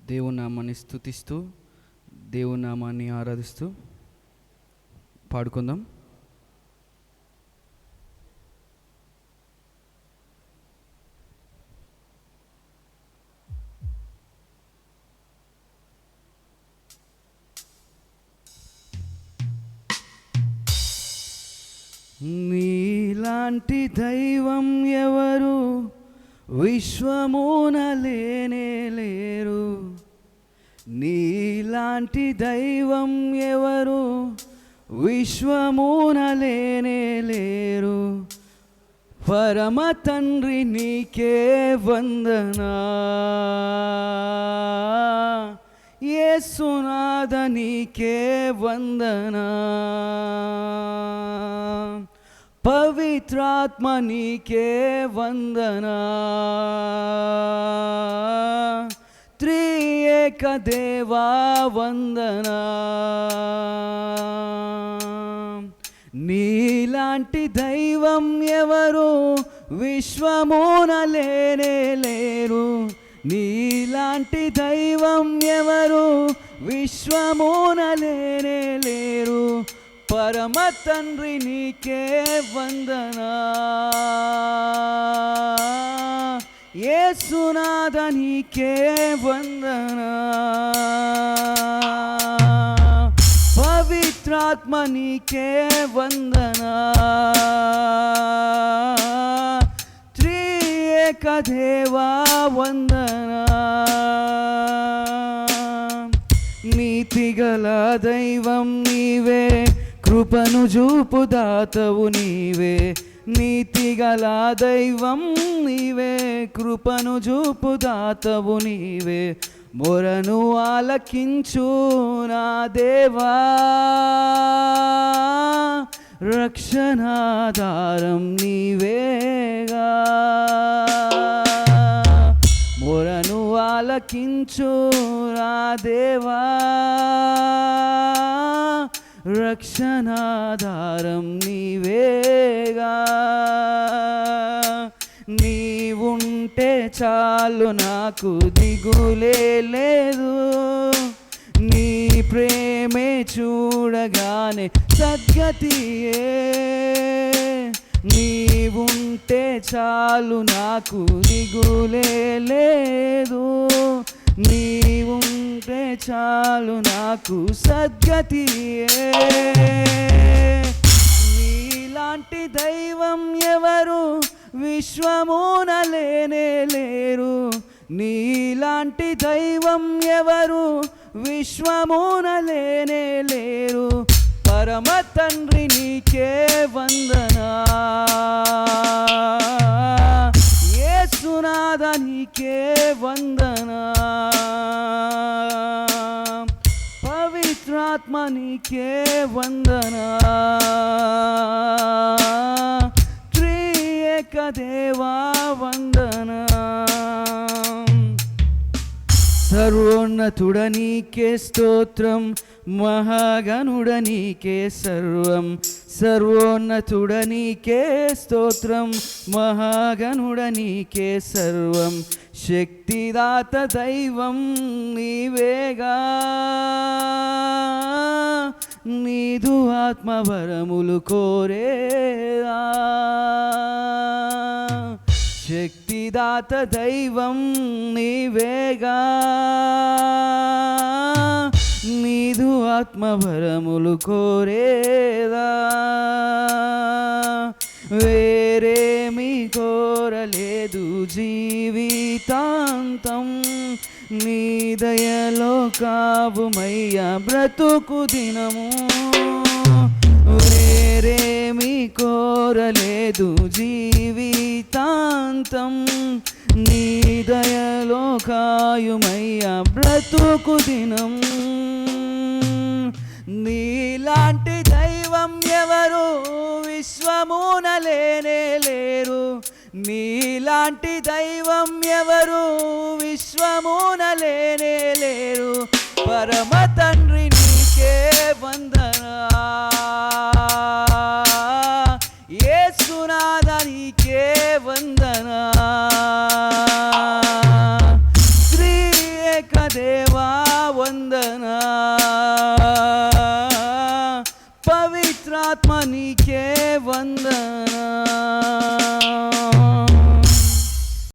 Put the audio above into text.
దేవుని నామాన్ని స్తుతిస్తూ దేవుని నామాన్ని ఆరాధిస్తూ పాడుకుందాం. నీలాంటి దైవం ఎవరు విశ్వమున లేనే లేరు. నీలాంటి దైవం ఎవరు విశ్వమున లేనే లేరు. పరమ తండ్రి నీకే వందనా, యేసునాథ నీకే వందనా. పవిత్రాత్మ నీకే వందనా, త్రియేక దేవా వందనా. నీలాంటి దైవం ఎవరు విశ్వమున లేనే లేరు. నీలాంటి దైవం ఎవరు విశ్వమున లేనే లేరు. పరమ తండ్రి నీకే వందనా, యేసునాథ నీకే వందనా. పవిత్రాత్మ నీకే వందనా, త్రియేక దేవా వందనా. నీతిగల దైవం నీవే, కృపను చూపు దాతవు నీవే. నీతిగల దైవం నీవే, కృపను చూపు దాతవు నీవే. మొరను ఆలకించు నా దేవా, రక్షణాధారం నీవేగా. మొరను ఆలకించు నా దేవా, రక్షణాధారం నీవేగా. నీవుంటే చాలు నాకు దిగులే లేదు. నీ ప్రేమే చూడగానే సద్గతియే. నీవుంటే చాలు నాకు దిగులే లేదు. నీవుంటే చాలు నాకు సద్గతియే. నీలాంటి దైవం ఎవరు విశ్వమున లేనే లేరు. నీలాంటి దైవం ఎవరు విశ్వమున లేనే లేరు. పరమ తండ్రి నీకే వందనా, యేసునాథ నీకే వందనా. పవిత్రాత్మ నీకే వందనా, త్రియేక దేవా వందనా. సర్వోన్నతుడ నీకే స్తోత్రం, మహాగణుడ నీకే సర్వం. సర్వోన్నతుడ నీకే స్తోత్రం, మహాగణుడ నీకే సర్వం. శక్తిదాత దైవం నీవేగా, నీదు ఆత్మవరములు కోరేదా. శక్తిదాత దైవం నీవేగా, నీదు ఆత్మవరములు కోరేదా. వేరేమి కోరలేదు జీవితాంతం, నీ దయలో కావుమయ్యా బ్రతుకు దినము. వేరేమి కోరలేదు జీవితాంతం, నీ దయలో కాయుమయ్యా బ్రతుకు దినం. నీలాంటి దైవం ఎవరు విశ్వమున లేనే లేరు. నీలాంటి దైవం ఎవరు విశ్వమున లేనే లేరు. పరమ తండ్రి నీకే వందనా, యేసునాథ నీకే వందనా. త్రియేక దేవా వందన, పవిత్రాత్మ నీకే వందన.